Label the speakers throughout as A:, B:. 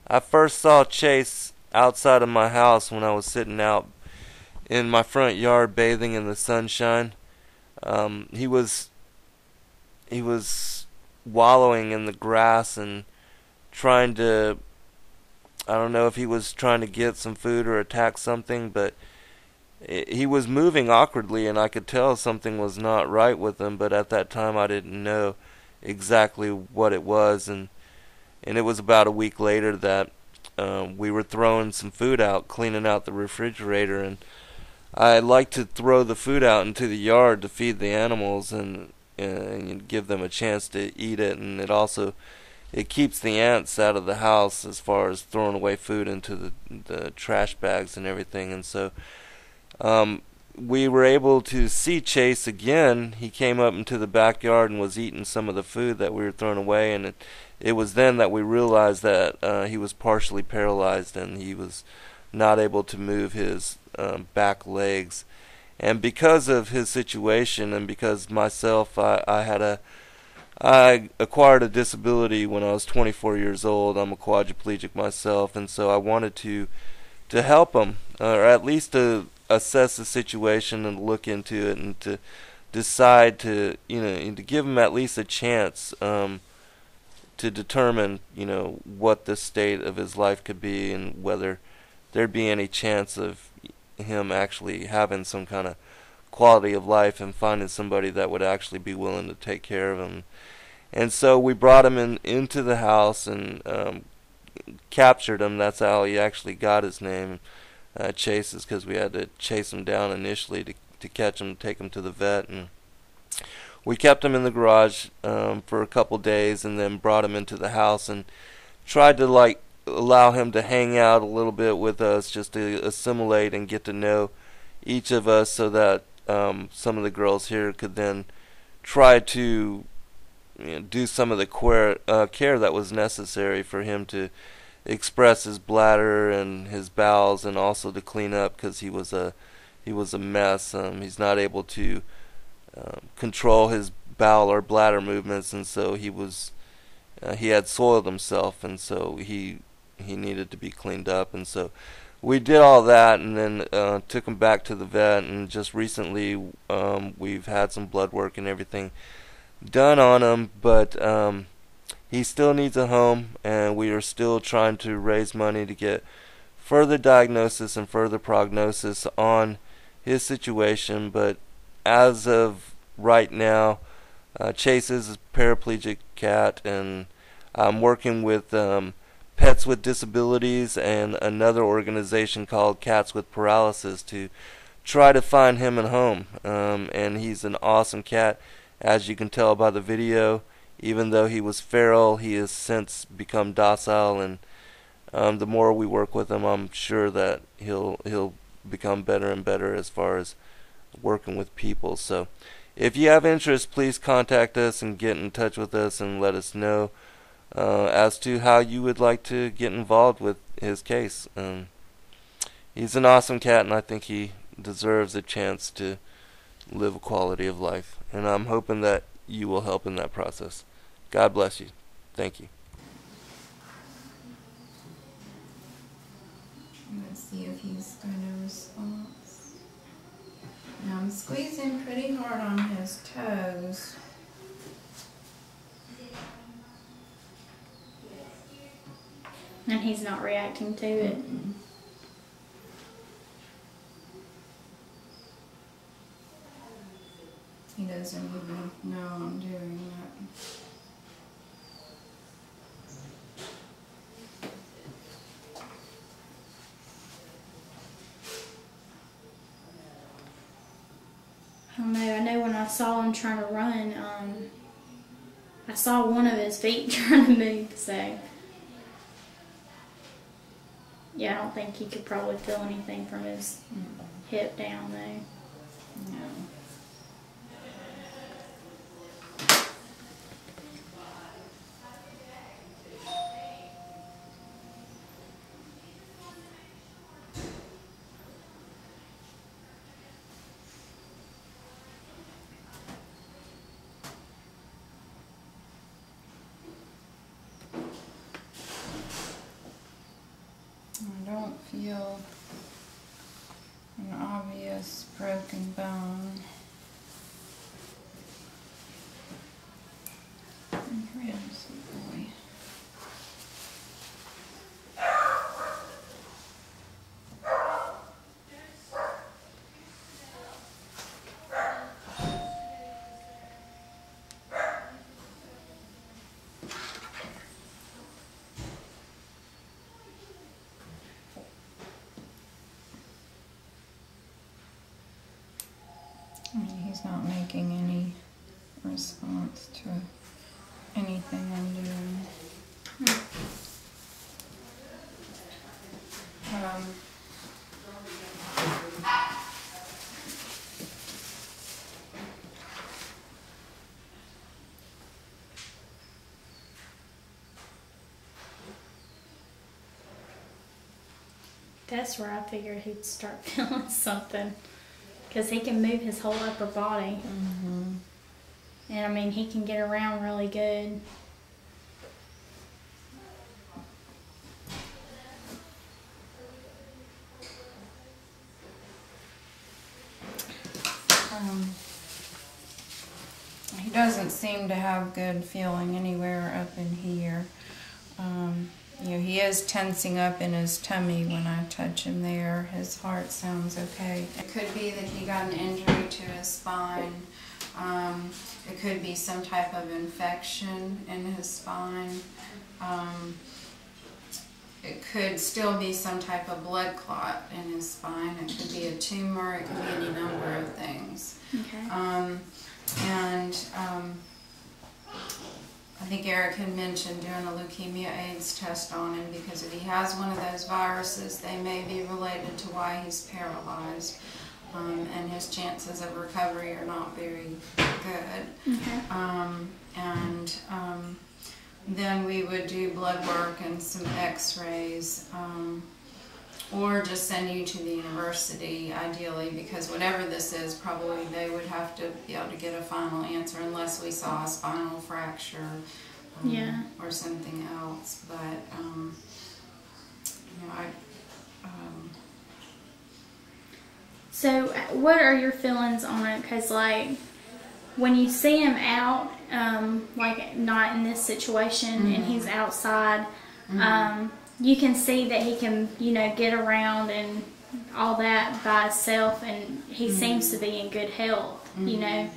A: I first saw Chase outside of my house when I was sitting out in my front yard bathing in the sunshine. Um, he was he was wallowing in the grass and trying to, I don't know if he was trying to get some food or attack something, but he was moving awkwardly and I could tell something was not right with him, but at that time I didn't know exactly what it was. And it was about a week later that we were throwing some food out, cleaning out the refrigerator, and I like to throw the food out into the yard to feed the animals and give them a chance to eat it, and it keeps the ants out of the house as far as throwing away food into the trash bags and everything. And so um, we were able to see Chase again. He came up into the backyard and was eating some of the food that we were throwing away, and it was then that we realized that he was partially paralyzed and he was not able to move his back legs. And because of his situation, and because myself, I acquired a disability when I was 24 years old. I'm a quadriplegic myself, and so I wanted to help him, or at least to assess the situation and look into it, and to decide to, and to give him at least a chance to determine, what the state of his life could be and whether there'd be any chance of him actually having some kind of quality of life and finding somebody that would actually be willing to take care of him. And so we brought him into the house and captured him. That's how he actually got his name, Chases, because we had to chase him down initially to catch him, take him to the vet. And we kept him in the garage for a couple days, and then brought him into the house and tried to allow him to hang out a little bit with us, just to assimilate and get to know each of us, so that some of the girls here could then try to do some of the care that was necessary for him to express his bladder and his bowels, and also to clean up, because he was a mess. He's not able to control his bowel or bladder movements, and so he had soiled himself, and so he needed to be cleaned up. And so we did all that, and then took him back to the vet. And just recently we've had some blood work and everything done on him, but he still needs a home, and we are still trying to raise money to get further diagnosis and further prognosis on his situation. But as of right now, Chase is a paraplegic cat, and I'm working with Pets with Disabilities and another organization called Cats with Paralysis to try to find him a home. And he's an awesome cat, as you can tell by the video. Even though he was feral, he has since become docile, and the more we work with him, I'm sure that he'll become better and better as far as working with people. So if you have interest, please contact us and get in touch with us and let us know as to how you would like to get involved with his case. He's an awesome cat, and I think he deserves a chance to live a quality of life. And I'm hoping that you will help in that process. God bless you. Thank you.
B: Let's see if he's got a response. Now I'm squeezing pretty hard on his toes.
C: And he's not reacting to it.
B: Mm-mm. He doesn't even know I'm doing that.
C: I don't know. I know when I saw him trying to run, I saw one of his feet trying to move, so yeah, I don't think he could probably feel anything from his hip down though.
B: No. I don't feel an obvious broken bone. Crazy boy. I mean, he's not making any response to anything I'm doing.
C: That's where I figured he'd start feeling something. Because he can move his whole upper body.
B: Mm-hmm.
C: And I mean, he can get around really good.
B: He doesn't seem to have good feeling anywhere up in here. You know, he is tensing up in his tummy when I touch him there. His heart sounds okay. It could be that he got an injury to his spine. It could be some type of infection in his spine. It could still be some type of blood clot in his spine. It could be a tumor. It could be any number of things.
C: Okay.
B: I think Eric had mentioned doing a leukemia AIDS test on him because if he has one of those viruses, they may be related to why he's paralyzed. And his chances of recovery are not very good.
C: Okay.
B: Then we would do blood work and some x-rays, or just send you to the university ideally, because whatever this is, probably they would have to be able to get a final answer unless we saw a spinal fracture or something else. But you know,
C: So what are your feelings on it? Because like when you see him out, like not in this situation, and he's outside, you can see that he can, you know, get around and all that by himself, and he seems to be in good health, you know,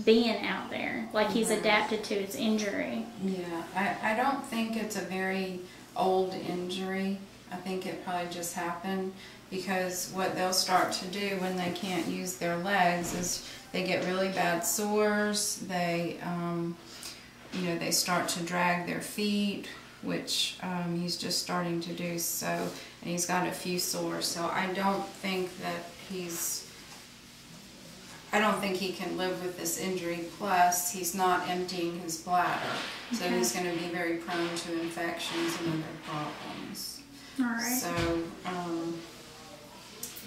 C: being out there. Like he's adapted to his injury.
B: Yeah, I don't think it's a very old injury. I think it probably just happened because what they'll start to do when they can't use their legs is they get really bad sores. They, you know, they start to drag their feet, which he's just starting to do so, and he's got a few sores. So I don't think he can live with this injury. Plus, he's not emptying his bladder, so he's going to be very prone to infections and other problems.
C: All right.
B: So,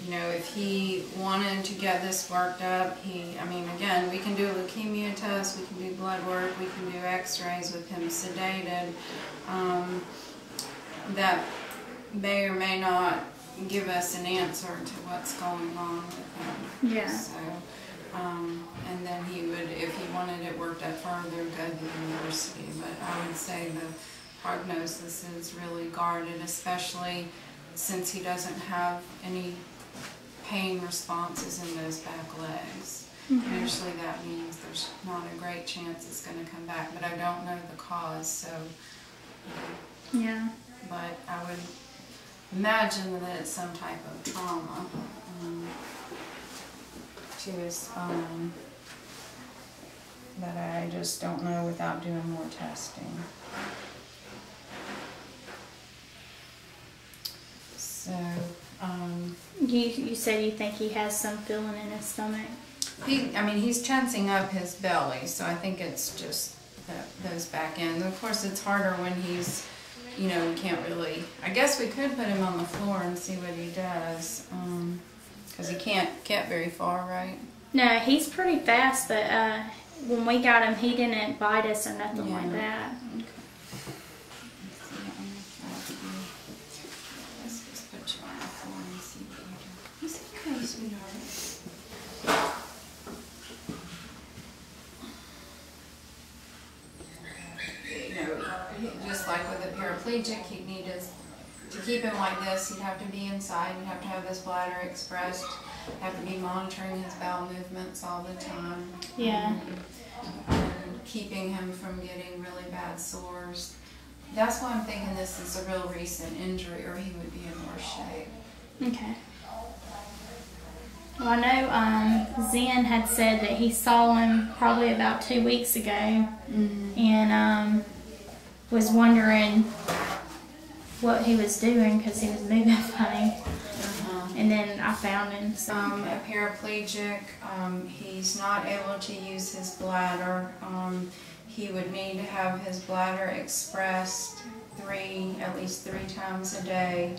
B: you know, if he wanted to get this worked up, I mean, again, we can do a leukemia test, we can do blood work, we can do x-rays with him sedated. That may or may not give us an answer to what's going on with him.
C: Yeah.
B: So, and then he would, if he wanted it worked up further, go to the university. But I would say the prognosis is really guarded, especially since he doesn't have any pain responses in those back legs. Usually that means there's not a great chance it's going to come back, but I don't know the cause, so
C: Yeah.
B: but I would imagine that it's some type of trauma to his spine that I just don't know without doing more testing. So,
C: You said you think he has some feeling in his stomach.
B: he's tensing up his belly, so I think it's just those back ends. Of course, it's harder when he's, you know, we can't really, I guess we could put him on the floor and see what he does, because he can't get very far, right?
C: No, he's pretty fast, but when we got him, he didn't bite us or nothing like that.
B: Okay. Let's You know, just like with a paraplegic, he'd need to keep him like this, he'd have to be inside, he'd have to have his bladder expressed, have to be monitoring his bowel movements all the time.
C: Yeah.
B: And keeping him from getting really bad sores. That's why I'm thinking this is a real recent injury, or he would be in worse shape.
C: Okay. Well, I know Zen had said that he saw him probably about 2 weeks ago, and was wondering what he was doing because he was moving funny. And then I found him. So.
B: A paraplegic, he's not able to use his bladder. He would need to have his bladder expressed at least three times a day.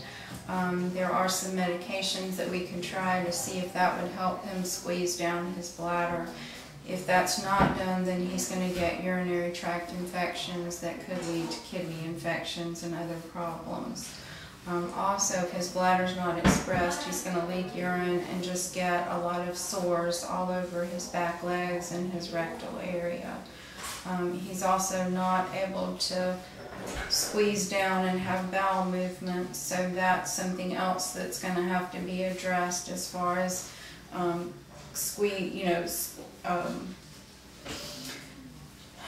B: There are some medications that we can try to see if that would help him squeeze down his bladder. If that's not done, then he's going to get urinary tract infections that could lead to kidney infections and other problems. Also, if his bladder's not expressed, he's going to leak urine and just get a lot of sores all over his back legs and his rectal area. He's also not able to squeeze down and have bowel movements, so that's something else that's going to have to be addressed as far as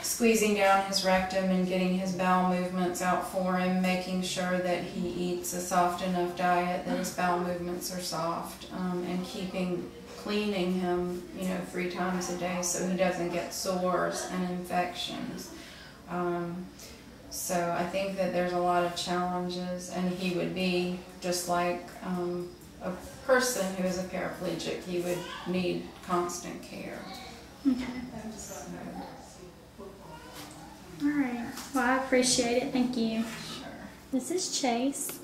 B: squeezing down his rectum and getting his bowel movements out for him, making sure that he eats a soft enough diet that his bowel movements are soft, and cleaning him, 3 times a day so he doesn't get sores and infections. So I think that there's a lot of challenges, and he would be just like a person who is a paraplegic. He would need constant care.
C: Okay. All right. Well, I appreciate it. Thank you.
B: Sure.
C: This is Chase.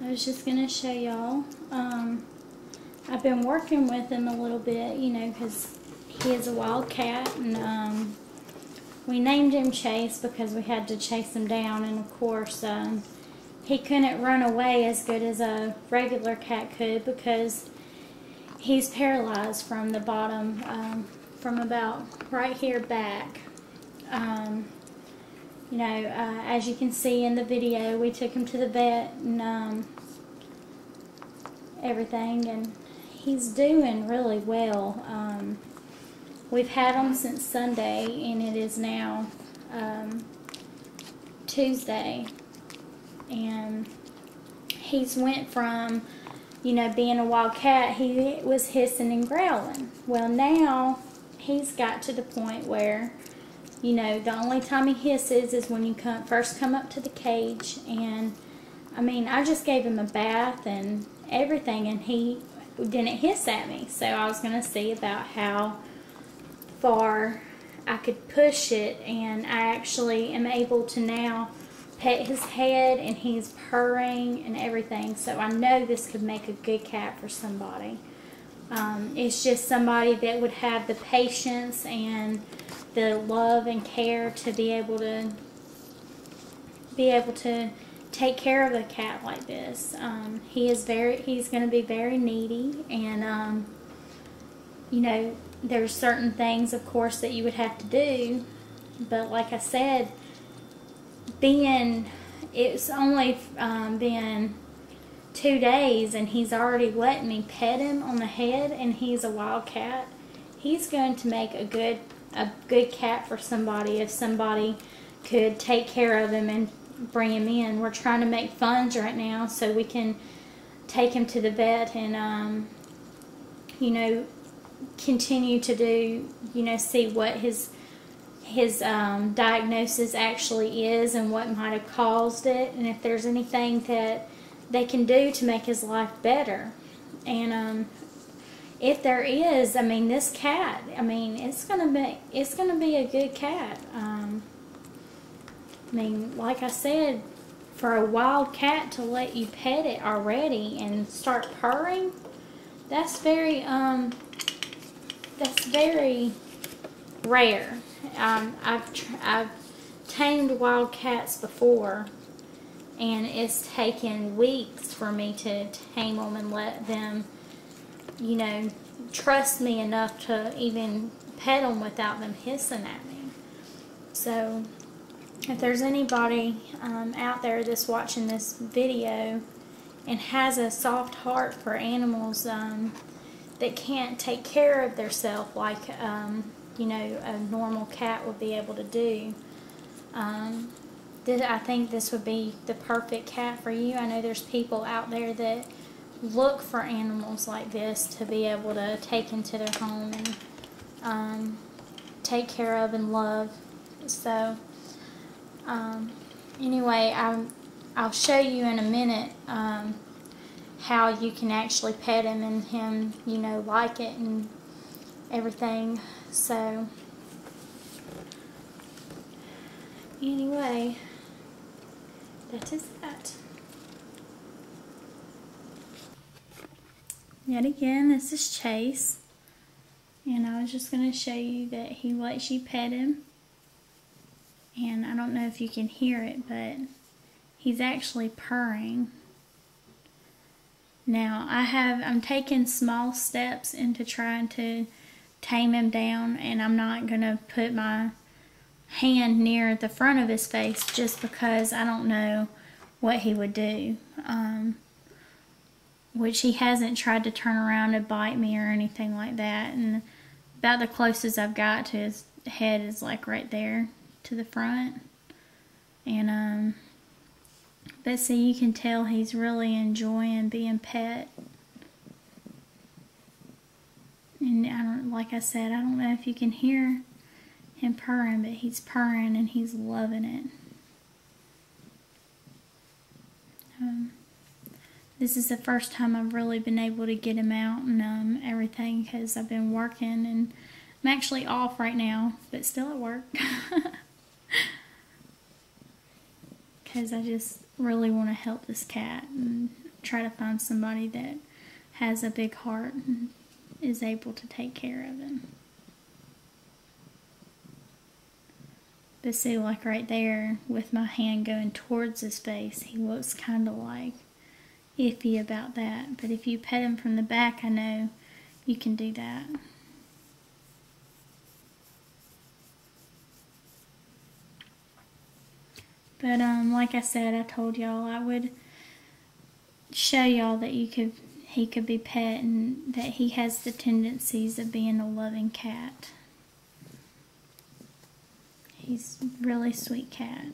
C: I was just going to show y'all. I've been working with him a little bit, because he is a wild cat, and we named him Chase because we had to chase him down, and of course he couldn't run away as good as a regular cat could because he's paralyzed from the bottom, from about right here back. As you can see in the video, we took him to the vet and everything, and he's doing really well. We've had him since Sunday, and it is now Tuesday, and he's went from, being a wild cat, he was hissing and growling. Well, now he's got to the point where, the only time he hisses is when you first come up to the cage, and I just gave him a bath and everything, and he didn't hiss at me. So I was going to see about how far I could push it, and I actually am able to now pet his head, and he's purring and everything. So I know this could make a good cat for somebody. It's just somebody that would have the patience and the love and care to be able to take care of a cat like this. He's going to be very needy, and there's certain things, of course, that you would have to do, but like I said, it's only been 2 days, and he's already letting me pet him on the head, and he's a wild cat. He's going to make a good cat for somebody if somebody could take care of him and bring him in. We're trying to make funds right now so we can take him to the vet and continue to do, see what his diagnosis actually is and what might have caused it, and if there's anything that they can do to make his life better. And if there is, this cat, it's gonna be a good cat. Like I said, for a wild cat to let you pet it already and start purring, that's very rare. I've tamed wild cats before, and it's taken weeks for me to tame them and let them you know, trust me enough to even pet them without them hissing at me. So if there's anybody out there that's watching this video and has a soft heart for animals that can't take care of themselves like you know, a normal cat would be able to do, I think this would be the perfect cat for you. I know there's people out there that look for animals like this to be able to take into their home and take care of and love. So anyway, I'll show you in a minute how you can actually pet him and him, you know, like it and everything. So anyway, that is that. Yet again, this is Chase, and I was just going to show you that he lets you pet him. And I don't know if you can hear it, but he's actually purring. Now, I'm taking small steps into trying to tame him down, and I'm not going to put my hand near the front of his face just because I don't know what he would do. Which he hasn't tried to turn around and bite me or anything like that. And about the closest I've got to his head is like right there to the front. And but see, you can tell he's really enjoying being pet. And like I said, I don't know if you can hear him purring, but he's purring and he's loving it. This is the first time I've really been able to get him out and everything, because I've been working and I'm actually off right now, but still at work. Because I just really want to help this cat and try to find somebody that has a big heart and is able to take care of him. But see, like right there, with my hand going towards his face, he looks kind of like iffy about that. But if you pet him from the back, I know you can do that. But like I said, I told y'all I would show y'all that he could be pet and that he has the tendencies of being a loving cat. He's a really sweet cat.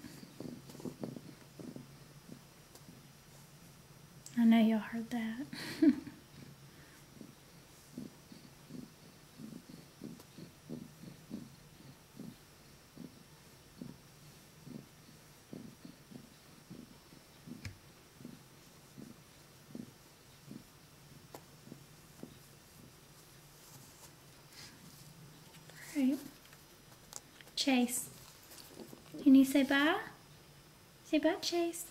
C: I know y'all heard that. Right. Chase, can you say bye? Say bye, Chase.